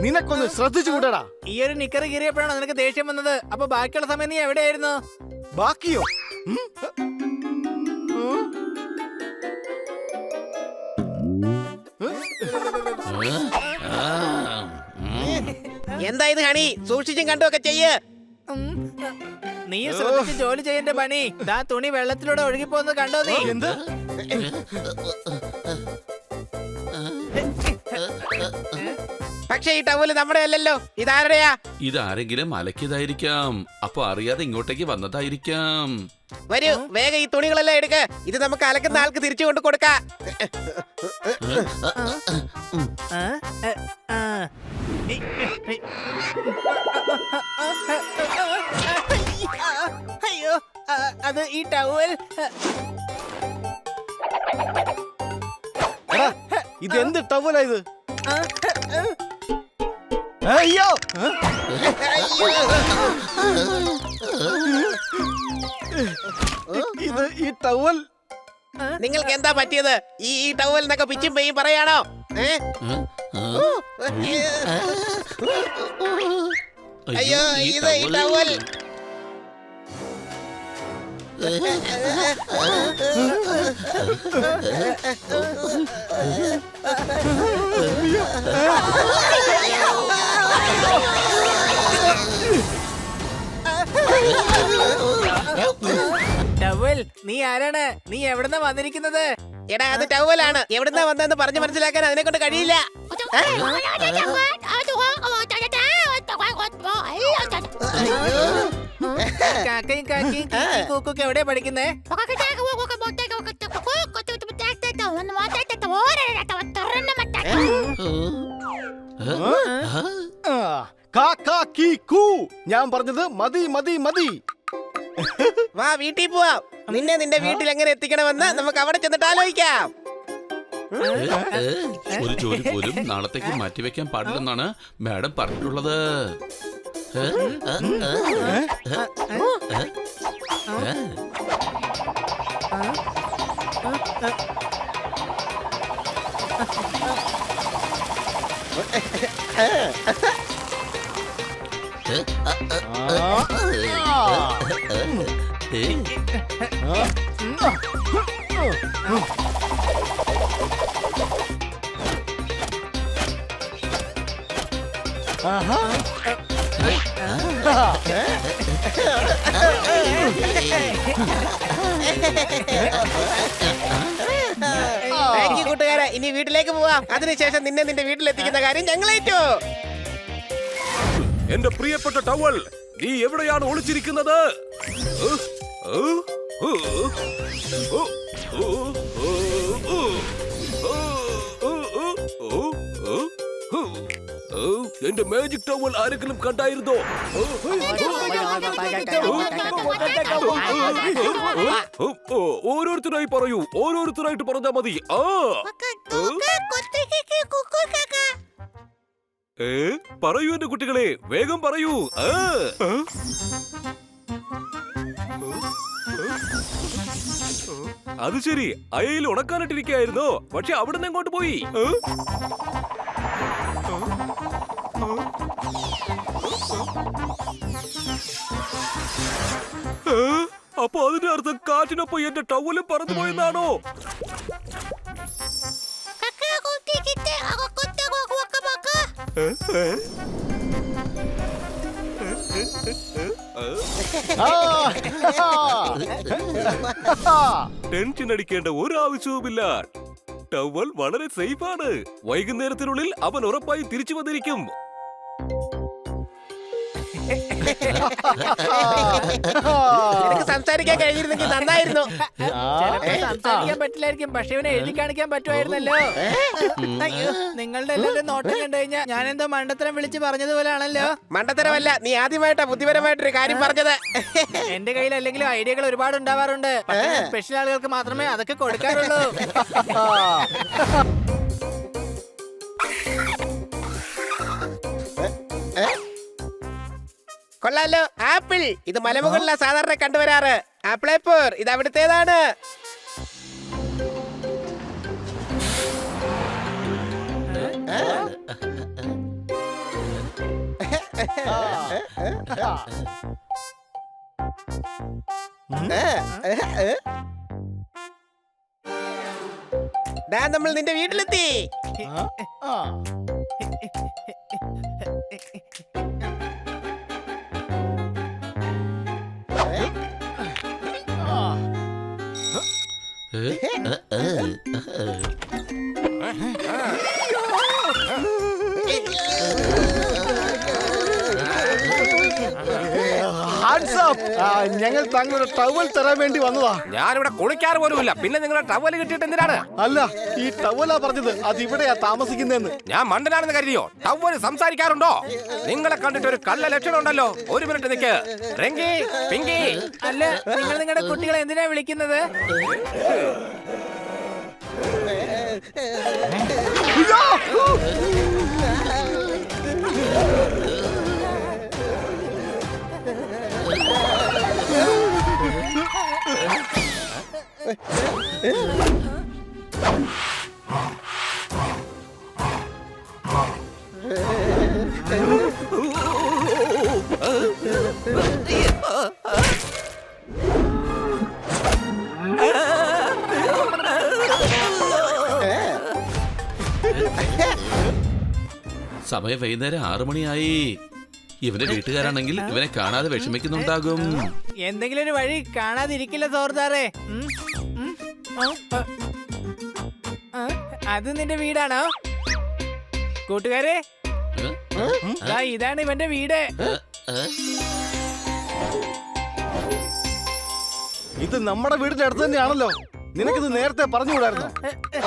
നിനക്കൊന്ന് ശ്രദ്ധിച്ചുകൂടാ. ഈ ഒരു നിക്കറ് കീറിയപ്പോഴാണോ നിനക്ക് ദേഷ്യം വന്നത്? അപ്പൊ ബാക്കിയുള്ള സമയം നീ എവിടെയായിരുന്നു? ബാക്കിയോ? എന്താ ഇത് ഹണി? സൂക്ഷിച്ചും കണ്ടുമൊക്കെ ചെയ്യ്. നീ ശ്രദ്ധിച്ച് ജോലി ചെയ്യേണ്ട പണി. ദാ തുണി വെള്ളത്തിലൂടെ ഒഴുകിപ്പോന്ന് കണ്ടോ നീ? എന്ത്? പക്ഷെ ഈ ടവല് നമ്മുടെ അല്ലല്ലോ, ഇതാരുടെയാ? ഇതാരെങ്കിലും അലക്കിയതായിരിക്കാം. അപ്പൊ അറിയാതെ ഇങ്ങോട്ടേക്ക് വന്നതായിരിക്കാം. വരൂ, വേഗം ഈ തുണികളെല്ലാം എടുക്ക. ഇത് നമുക്ക് അലക്കുന്ന ആൾക്ക് തിരിച്ചു കൊണ്ട് കൊടുക്കാം. അയ്യോ, അത് ഈ ടവൽ. ഇതെന്ത് ടവലാ ഇത്? അയ്യോ, ഇത് ഈ ടവൽ. നിങ്ങൾക്ക് എന്താ പറ്റിയത്? ഈ ടവൽ എന്നൊക്കെ പിച്ചും പെയ്യും പറയാണോ? അയ്യോ, ഇത് ഈ ടവൽ. ടവൽ, നീ ആരാണ്? നീ എവിടുന്നാ വന്നിരിക്കുന്നത്? എടാ, അത് ടവലാണ്. എവിടുന്നാ വന്നതെന്ന് പറഞ്ഞു മനസ്സിലാക്കാൻ അതിനെ കൊണ്ട് കഴിയില്ല. കാക്കയും കാക്കയും കൂക്കൊക്കെ എവിടെയാ പഠിക്കുന്നേ? ഞാൻ പറഞ്ഞത് മതി മതി മതി. വാ, വീട്ടിൽ പോവാം. നിന്നെ നിന്റെ വീട്ടിൽ എങ്ങനെ എത്തിക്കണമെന്ന് നമുക്ക് അവിടെ ചെന്നിട്ട് ആലോചിക്കാം. ഒരു ജോലി പോലും നാളത്തേക്ക് മാറ്റിവെക്കാൻ പാടില്ലെന്നാണ് മാഡം പറഞ്ഞിട്ടുള്ളത്. കൂട്ടുകാരെ, ഇനി വീട്ടിലേക്ക് പോവാം. അതിനുശേഷം നിന്നെ നിന്റെ വീട്ടിലെത്തിക്കുന്ന കാര്യം ഞങ്ങളേറ്റു. എന്റെ പ്രിയപ്പെട്ട ടവൽ, നീ എവിടെയാണ് ഒളിച്ചിരിക്കുന്നത്? എന്റെ മാജിക് ടവൽ ആരെങ്കിലും കണ്ടായിരുന്നോ? ഓരോരുത്തരായി പറയൂ, ഓരോരുത്തരായിട്ട് പറഞ്ഞാ മതി. പറയൂ എന്റെ കുട്ടികളെ, വേഗം പറയൂ. അത് ശരി, അയയിൽ ഉണക്കാനിട്ടിരിക്കായിരുന്നോ? പക്ഷെ അവിടുന്ന് എങ്ങോട്ട് പോയി? അപ്പൊ അതിന്റെ അർത്ഥം കാറ്റിനൊപ്പം എന്റെ ടവലും പറന്നു പോയെന്നാണോ? ടെൻഷൻ അടിക്കേണ്ട ഒരു ആവശ്യവുമില്ല. ടവൽ വളരെ സേഫാണ്. വൈകുന്നേരത്തിനുള്ളിൽ അവൻ ഉറപ്പായി തിരിച്ചു വന്നിരിക്കും. നിനക്ക് സംസാരിക്കാൻ കഴിഞ്ഞിരുന്നെങ്കിൽ നന്നായിരുന്നു. ചിലപ്പോ സംസാരിക്കാൻ പറ്റില്ലായിരിക്കും, പക്ഷെ ഇവനെ എഴുതി കാണിക്കാൻ പറ്റുമായിരുന്നല്ലോ. അയ്യോ, നിങ്ങളുടെ എല്ലാവരും നോട്ടം കണ്ടു കഴിഞ്ഞാൽ ഞാൻ എന്തോ മണ്ടത്തരം വിളിച്ച് പറഞ്ഞതുപോലെയാണല്ലോ. മണ്ടത്തരമല്ല, നീ ആദ്യമായിട്ടാ ബുദ്ധിപരമായിട്ടൊരു കാര്യം പറഞ്ഞത്. എന്റെ കയ്യിൽ അല്ലെങ്കിലും ഐഡിയകൾ ഒരുപാട് ഉണ്ടാവാറുണ്ട്. സ്പെഷ്യൽ ആളുകൾക്ക് മാത്രമേ അതൊക്കെ കൊടുക്കാറുള്ളൂ. കൊള്ളാലോ, ആപ്പിൾ. ഇത് മലമുകളിലാ സാധാരണ കണ്ടുവരാറ്. ആപ്പിളേപ്പൂർ ഇത് അവിടുത്തേതാണ്. നമ്മൾ നിന്റെ വീട്ടിലെത്തി. ഞങ്ങൾ താങ്കളുടെ ടവൽ തരാൻ വേണ്ടി വന്നതാ. ഞാനിവിടെ കുളിക്കാറ് പോലുമില്ല, പിന്നെ നിങ്ങളുടെ ടവൽ കിട്ടിയിട്ട് എന്തിനാണ്? അല്ല, ഈ ടവലാ പറഞ്ഞത് അത് ഇവിടെയാ താമസിക്കുന്നതെന്ന്. ഞാൻ മണ്ടനാണെന്ന് കരുതിയോ? ടവൽ സംസാരിക്കാറുണ്ടോ? നിങ്ങളെ കണ്ടിട്ട് ഒരു കള്ള ലക്ഷണം ഉണ്ടല്ലോ. ഒരു മിനിറ്റ് നിക്ക്. രംഗി, പിങ്കി. അല്ല, നിങ്ങൾ നിങ്ങളുടെ കുട്ടികളെ എന്തിനാ വിളിക്കുന്നത്? സമയം വൈകുന്നേരം 6 മണിയായി. ഇവന്റെ വീട്ടുകാരാണെങ്കിൽ ഇവനെ കാണാതെ വിഷമിക്കുന്നുണ്ടാകും. എന്തെങ്കിലും ഒരു വഴി കാണാതിരിക്കില്ല സോർദാറേ. അത് നിന്റെ വീടാണോ കൂട്ടുകാരെ? ഇതാണ് ഇവന്റെ വീട്. ഇത് നമ്മുടെ വീടിന്റെ അടുത്ത് തന്നെയാണല്ലോ. നിനക്കിത് നേരത്തെ പറഞ്ഞുകൂടായിരുന്നോ?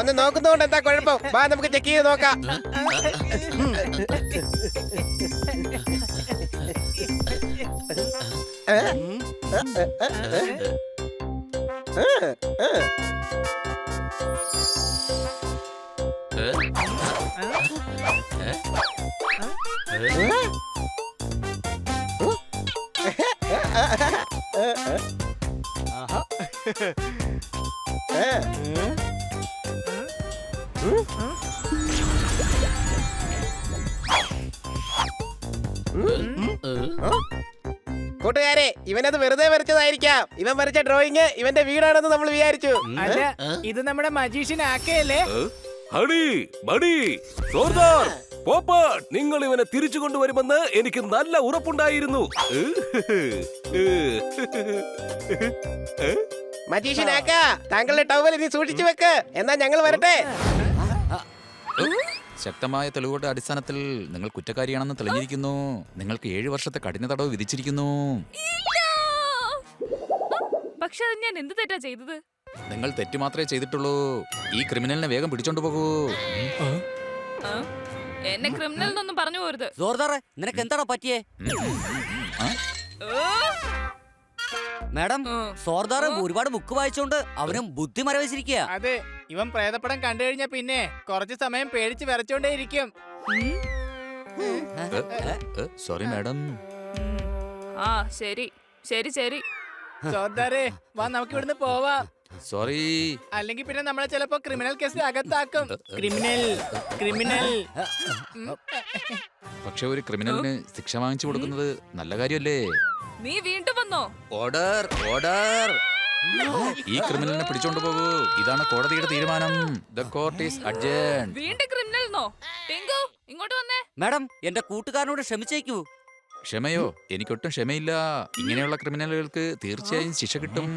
ഒന്ന് നോക്കുന്നതുകൊണ്ട് എന്താ കുഴപ്പം? വാ, നമുക്ക് ചെക്ക് ചെയ്ത് നോക്കാം. കൂട്ടുകാരെ, ഇവനത് വെറുതെ വരച്ചതായിരിക്കാം. ഇവൻ വരച്ച ഡ്രോയിങ് ഇവന്റെ വീടാണെന്ന് നമ്മൾ വിചാരിച്ചു. അല്ല, ഇത് നമ്മുടെ മജീഷ്യൻ ആക്കയല്ലേ? ഹണി, മണി, സോർദാർ, പോപ്പട്ട്, നിങ്ങൾ ഇവനെ തിരിച്ചു കൊണ്ടുവരുമെന്ന് എനിക്ക് നല്ല ഉറപ്പുണ്ടായിരുന്നു. മജീഷ്യൻ ആക്ക, താങ്കളുടെ ടവൽ ഇനി സൂക്ഷിച്ചു വെക്ക്. എന്നാ ഞങ്ങൾ വരട്ടെ. ശക്തമായ തെളിവുകളുടെ അടിസ്ഥാനത്തിൽ നിങ്ങൾ കുറ്റക്കാരിയാണെന്ന് തെളിഞ്ഞിരിക്കുന്നു. നിങ്ങൾക്ക് 7 വർഷത്തെ കഠിന തടവ് വിധിച്ചിരിക്കുന്നു. പക്ഷെ അത് ഞാൻ എന്ത് തെറ്റാ ചെയ്തത്? നിങ്ങൾ തെറ്റ് മാത്രമേ ചെയ്തിട്ടുള്ളൂ. ഈ ക്രിമിനലിനെ വേഗം പിടിച്ചോണ്ട് പോകൂ. എന്നെ ക്രിമിനൽ എന്നൊന്നും പറഞ്ഞു പോരുത്. ജോർദാറെ, നിനക്ക് എന്താടാ പറ്റിയേ? മാഡം, സോർദാറ് ഒരുപാട് ബുക്ക് വായിച്ചോണ്ട് അവനും ബുദ്ധി മരവിച്ചിരിക്കുക. അതെ, ഇവൻ പ്രേതപ്പടം കണ്ടു കഴിഞ്ഞാ പിന്നെ കുറച്ചു സമയം പേടിച്ച് വരച്ചോണ്ടേ ഇരിക്കും. Sorry madam. ആ ശരി ശരി ശരി. സോർദാറേ, വാ, നമുക്ക് ഇവിടുന്ന് പോവാം. സോറി. അല്ലെങ്കിൽ പിന്നെ നമ്മളെ ചിലപ്പോ ക്രിമിനൽ കേസിൽ അകത്താക്കും. Criminal criminal. പക്ഷെ ഒരു ക്രിമിനലിന് ശിക്ഷ വാങ്ങിച്ചു കൊടുക്കുന്നത് നല്ല കാര്യമല്ലേ? നീ വീണ്ടും വന്നോ? Order, order. ഈ ക്രിമിനലിനെ പിടിച്ചോണ്ട് പോകൂ. ഇതാണ് കോടതിയുടെ തീരുമാനം. The court is adjourned. വീണ്ടും ക്രിമിനൽന്നോ? ടിങ്കു, ഇങ്ങോട്ട് വന്നേ. മാഡം, എന്റെ കൂട്ടുകാരനോട് ക്ഷമിച്ചേക്കൂ. ക്ഷമയോ? എനിക്കൊട്ടും ക്ഷമയില്ല. ഇങ്ങനെയുള്ള ക്രിമിനലുകൾക്ക് തീർച്ചയായും ശിക്ഷ കിട്ടും.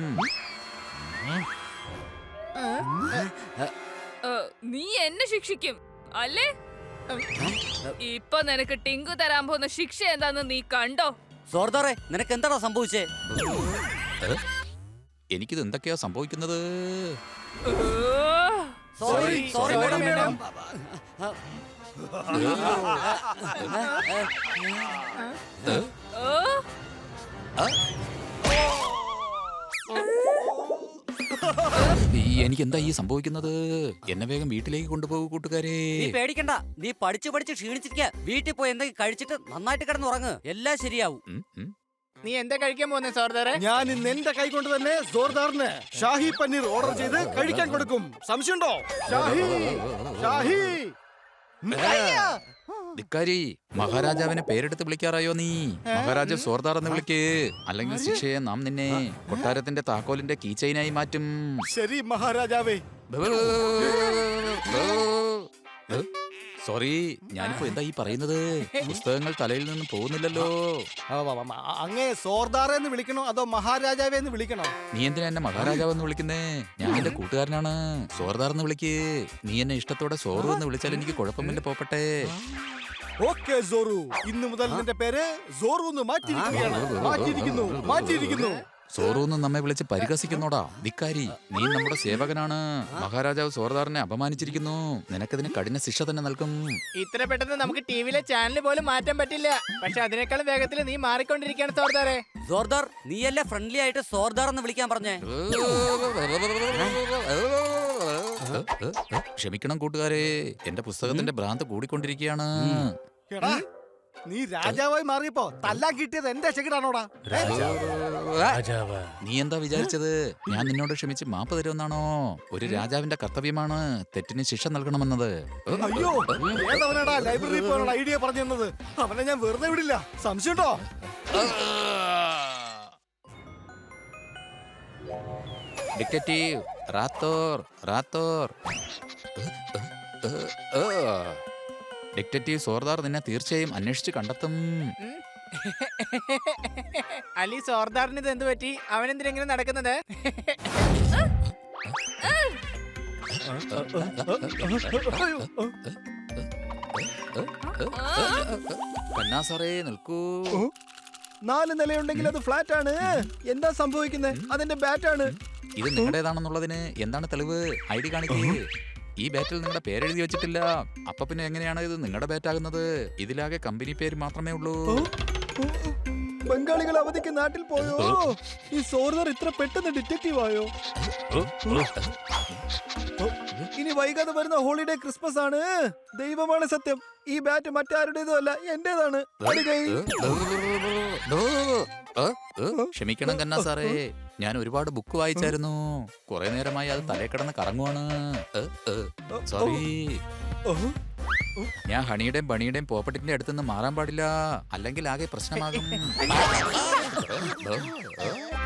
നീ എന്നെ ശിക്ഷിക്കും അല്ലേ? ഇപ്പൊ നിനക്ക് ടിങ്കു തരാൻ പോകുന്ന ശിക്ഷ എന്താന്ന് നീ കണ്ടോ? സോർദാറെ നിനക്ക് എന്താടാ സംഭവിച്ചേ? എനിക്കിത് എന്തൊക്കെയാ സംഭവിക്കുന്നത്? Sorry sorry Sorry, madam. madam. എനിക്ക് എന്താ ഈ സംഭവിക്കുന്നത്? എന്നെ വേഗം വീട്ടിലേക്ക് കൊണ്ടുപോകൂ കൂട്ടുകാരെ. നീ പേടിക്കണ്ട, നീ പഠിച്ചു പഠിച്ച് ക്ഷീണിച്ചിരിക്ക. വീട്ടിൽ പോയി എന്തെങ്കിലും കഴിച്ചിട്ട് നന്നായിട്ട് കിടന്നുറങ്ങ്, എല്ലാം ശരിയാവും. നീ എന്താ കഴിക്കാൻ പോകുന്നേ സോർദാറെ? ഞാൻ ഇന്ന് എന്റെ കൈ കൊണ്ട് തന്നെ സോർദാറിന് ഷാഹി പനീർ ഓർഡർ ചെയ്ത് കഴിക്കാൻ കൊടുക്കും. സംശയമുണ്ടോ? ഷാഹി ഷാഹി ധിക്കാരി, മഹാരാജാവിനെ പേരെടുത്ത് വിളിക്കാറായോ നീ? മഹാരാജ സോർദാർ എന്ന് വിളിക്ക്, അല്ലെങ്കിൽ ശിക്ഷയെ നാം നിന്നെ കൊട്ടാരത്തിന്റെ താക്കോലിന്റെ കീച്ചൈനായി മാറ്റും. ശരി മഹാരാജാവേ. സോറി, ഞാനിപ്പോ എന്താ ഈ പറയുന്നത്? പുസ്തകങ്ങൾ തലയിൽ നിന്നും പോകുന്നില്ലല്ലോ. അങ്ങേ സോർദാറെ എന്ന് വിളിക്കണോ അതോ മഹാരാജാവേ എന്ന് വിളിക്കണോ? നീ എന്തിനാ എന്നെ മഹാരാജാവ് എന്ന് വിളിക്കുന്നേ? ഞാൻ എന്റെ കൂട്ടുകാരനാണ്. സോർദാർ എന്ന് വിളിക്ക്. നീ എന്നെ ഇഷ്ടത്തോടെ സോറു എന്ന് വിളിച്ചാൽ എനിക്ക് കുഴപ്പമില്ല, പോപ്പട്ടെ. ഓക്കെ സോറു, ഇന്ന് മുതൽ നിന്റെ പേര് സോറു എന്ന് മാറ്റിയിരിക്കുന്നു. സോറു എന്ന് നമ്മെ വിളിച്ച് പരിഹസിക്കുന്നോടാ ധിക്കാരി. നീ നമ്മുടെ സേവകനാണ്. മഹാരാജാവ് സോർദാറിനെ അപമാനിച്ചിരിക്കുന്നു. നിനക്കതിന് കഠിന ശിക്ഷ തന്നെ നൽകും. ഇത്ര പെട്ടെന്ന് നമുക്ക് ടിവിയിലെ ചാനൽ പോലും മാറ്റാൻ പറ്റില്ല. പക്ഷെ അതിനേക്കാളും വേഗത്തിൽ നീ മാറിക്കൊണ്ടിരിക്കുകയാണ് സോർദാറെ. സോർദാർ, നീയല്ലേ ഫ്രണ്ട്ലി ആയിട്ട് സോർദാർ എന്ന് വിളിക്കാൻ പറഞ്ഞേ? ക്ഷമിക്കണം കൂട്ടുകാരെ, എന്റെ പുസ്തകത്തിന്റെ ഭ്രാന്ത് കൂടിക്കൊണ്ടിരിക്കുകയാണ്. എടാ, നീ രാജാവായി മാറിയപ്പോ തല്ലാൻ കിട്ടിയത് എന്റെ ചെകിടാണോടാ? നീ എന്താ വിചാരിച്ചത്? ഞാൻ നിന്നോട് ക്ഷമിച്ച് മാപ്പ് തരുമെന്നാണോ? ഒരു രാജാവിന്റെ കർത്തവ്യമാണ് തെറ്റിന് ശിക്ഷ നൽകണമെന്നത്. അയ്യോ, ഏതവനാടാ ലൈബ്രറി പോകാനുള്ള ഐഡിയ പറഞ്ഞു തന്നത്? അവനെ ഞാൻ വെറുതെ വിടില്ല. സംശയമുണ്ടോ? ഡിറ്റക്റ്റീവ് റാത്തോർ. ഡിറ്റക്റ്റീവ് സോർദാർ നിന്നെ തീർച്ചയായും അന്വേഷിച്ച് കണ്ടെത്തും. അലി, സോർദാറിന് ഇത് എന്ത് പറ്റി? അവൻ എന്തിനെങ്ങനെ നടക്കുന്നത്? കന്നാസാറേ നിൽക്കൂ. 4 നിലയുണ്ടെങ്കിൽ അത് ഫ്ലാറ്റ് ആണ്. എന്താ സംഭവിക്കുന്നത്? അതിന്റെ ബാറ്റാണ്. ഇത് നിങ്ങളുടേതാണെന്നുള്ളതിന് എന്താണ് തെളിവ്? ഐ ഡി കാണിക്കേ. ഈ ബാറ്റിൽ നിങ്ങളുടെ പേരെഴുതി വെച്ചിട്ടില്ല. അപ്പൊ പിന്നെ എങ്ങനെയാണ് ഇത് നിങ്ങളുടെ ബാറ്റാകുന്നത്? ഇതിലാകെ കമ്പനി പേര് മാത്രമേ ഉള്ളൂ. ബംഗാളികൾ അവധിക്ക് നാട്ടിൽ പോയോ? ഈ സോർദാർ ഇത്ര പെട്ടെന്ന് ഡിറ്റക്റ്റീവ് ആയോ? ഇനി വൈകാതെ വരുന്ന ഹോളിഡേ ക്രിസ്മസ് ആണ്. ദൈവമാണ് സത്യം, ഈ ബാറ്റ് മറ്റാരുടേതും അല്ല, എന്റേതാണ്. ക്ഷമിക്കണം കന്നാ സാറേ, ഞാൻ ഒരുപാട് ബുക്ക് വായിച്ചായിരുന്നു. കുറെ നേരമായി അത് തലേ കിടന്ന് കറങ്ങുവാണ്. സോറി. ഞാൻ ഹണിയുടെയും ബണിയുടെയും പോപ്പറ്റിന്റെ അടുത്തുനിന്ന് മാറാൻ പാടില്ല, അല്ലെങ്കിൽ ആകെ പ്രശ്നമാകും.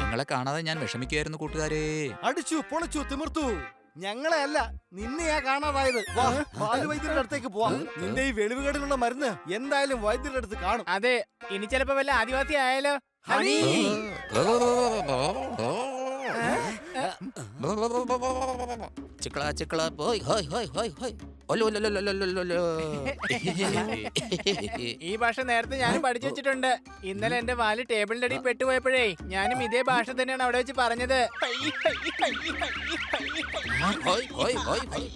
നിങ്ങളെ കാണാതെ ഞാൻ വിഷമിക്കുകയായിരുന്നു കൂട്ടുകാരെ. അടിച്ചു പൊളിച്ചു തിമിർത്തു. ഞങ്ങളെ അല്ല, നിന്നെയാ കാണാതായത്. വാ, ബാലു വൈദ്യരുടെ അടുത്തേക്ക് പോവാം. നിന്റെ ഈ വെളിവുകേടിനുള്ള മരുന്ന് എന്തായാലും വൈദ്യരുടെ അടുത്ത് കാണും. അതെ, ഇനി ചിലപ്പോ വല്ല ആദിവാസി ആയാലോ? ഹണി, ചിക്കള പോയ് ഹോയ് ഹോയ് ഹോയ് ഹോയ്. ഒലോ, ഒലോ, ഒലോ, ഒലോ, ഒലോ, ഒലോ. ഈ ഭാഷ നേരത്തെ ഞാനും പഠിച്ചു വെച്ചിട്ടുണ്ട്. ഇന്നലെ എന്റെ വാല് ടേബിളിന്റെ അടിയിൽ പെട്ടുപോയപ്പോഴേ ഞാനും ഇതേ ഭാഷ തന്നെയാണ് അവിടെ വെച്ച് പറഞ്ഞത്. ഹോയ്, ഹോയ്, ഹോയ്, ഹോയ്.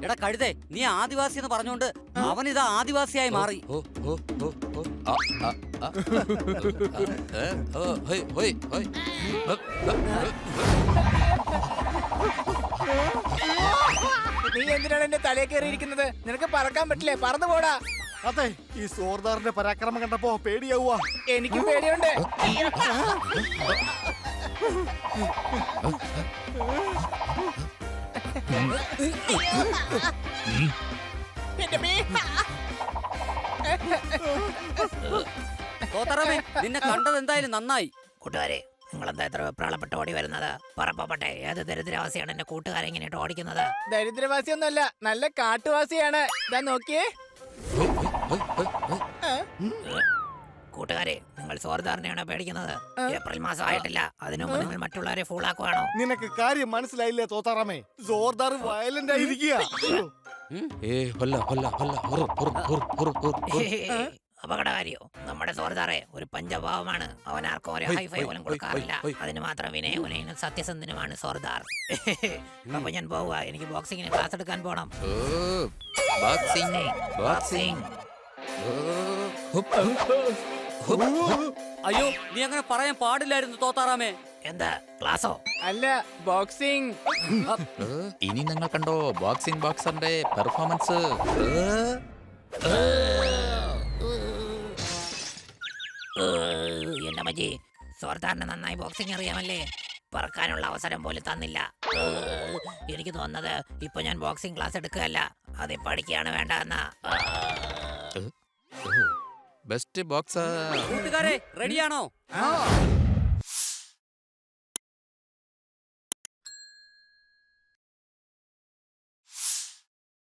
എടാ കഴുതേ, നീ ആദിവാസി എന്ന് പറഞ്ഞോണ്ട് അവൻ ഇതാ ആദിവാസിയായി മാറി. ഓ, ഓ, ഓ, ഓ. ആ, ആ, ആ. ഓ, ഹോയ്, ഹോയ്, ഹോയ്. നീ എന്തിനാണ് എന്റെ തലയിൽ കയറിയിരിക്കുന്നത്? നിനക്ക് പറക്കാൻ പറ്റില്ലേ? പറന്നു പോടാ. അതെ, ഈ സോർദാറിന്റെ പരാക്രമം കണ്ടപ്പോ പേടിയാവുക. എനിക്കും പേടിയുണ്ട്. തോത്തറമേ, നിന്നെ കണ്ടത് എന്തായാലും നന്നായി. കൂട്ടുകാരെ, നിങ്ങളെന്താ ഇത്ര വെപ്രാളപ്പെട്ട് ഓടി വരുന്നത്? പറപ്പട്ടെ, ഏത് ദരിദ്രവാസിയാണ് എന്റെ കൂട്ടുകാരെ ഇങ്ങനെയിട്ട് ഓടിക്കുന്നത്? ദരിദ്രവാസിയൊന്നുമല്ല, നല്ല കാട്ടുവാസിയാണ്. ഇതാ നോക്കിയേ. കൂട്ടുകാരെ, നിങ്ങൾ സോർദാറിനെയാണോ പേടിക്കുന്നത്? ഏപ്രിൽ മാസം ആയിട്ടില്ല, അതിനു മുമ്പ് നിങ്ങൾ മറ്റുള്ളവരെ ഫൂളാക്കുവാണോ? നിനക്ക് കാര്യം മനസ്സിലായില്ലേ തോത്താറാമേ? സോർദാർ വയലന്റ് ആയിരിക്കുക. ഏ ഹൊല്ല ഹൊല്ല ഹൊല്ല ഹുർ ഹുർ ഹുർ ഹുർ ഹുർ ഹുർ. അപകടകാരിയോ? നമ്മുടെ സോർദാറെ ഒരു പഞ്ചഭാവമാണ്. അവൻ ആർക്കും ഒരു ഹൈഫൈ പോലും കൊടുക്കാറില്ല. അതിന് മാത്രം വിനയനും സത്യസന്ധനുമാണ് സോർദാർ. അപ്പൊ ഞാൻ പോവുക. എനിക്ക് ബോക്സിങ്ങിന് ക്ലാസ് എടുക്കാൻ പോണം. Boxing boxing. അയ്യോ, നീ അങ്ങനെ പറയാൻ പാടില്ലായിരുന്നു തോത്താറാമേ. എന്താ ക്ലാസ്സോ? അല്ല, ബോക്സിംഗ്. ഇനി നിങ്ങൾ കണ്ടോ ബോക്സിംഗ് ബോക്സറിന്റെ പെർഫോമൻസ്. എന്റെ മജി, സോർദാറിന് നന്നായി ബോക്സിംഗ് അറിയാമല്ലേ? പറക്കാനുള്ള അവസരം പോലും തന്നില്ല. എനിക്ക് തോന്നുന്നത് ഇപ്പൊ ഞാൻ ബോക്സിംഗ് ക്ലാസ് എടുക്കുകയല്ല, അത് പഠിക്കുകയാണ് വേണ്ട എന്നാ. Best boxer. കൂട്ടുകാരെ റെഡിയാണോ? ആ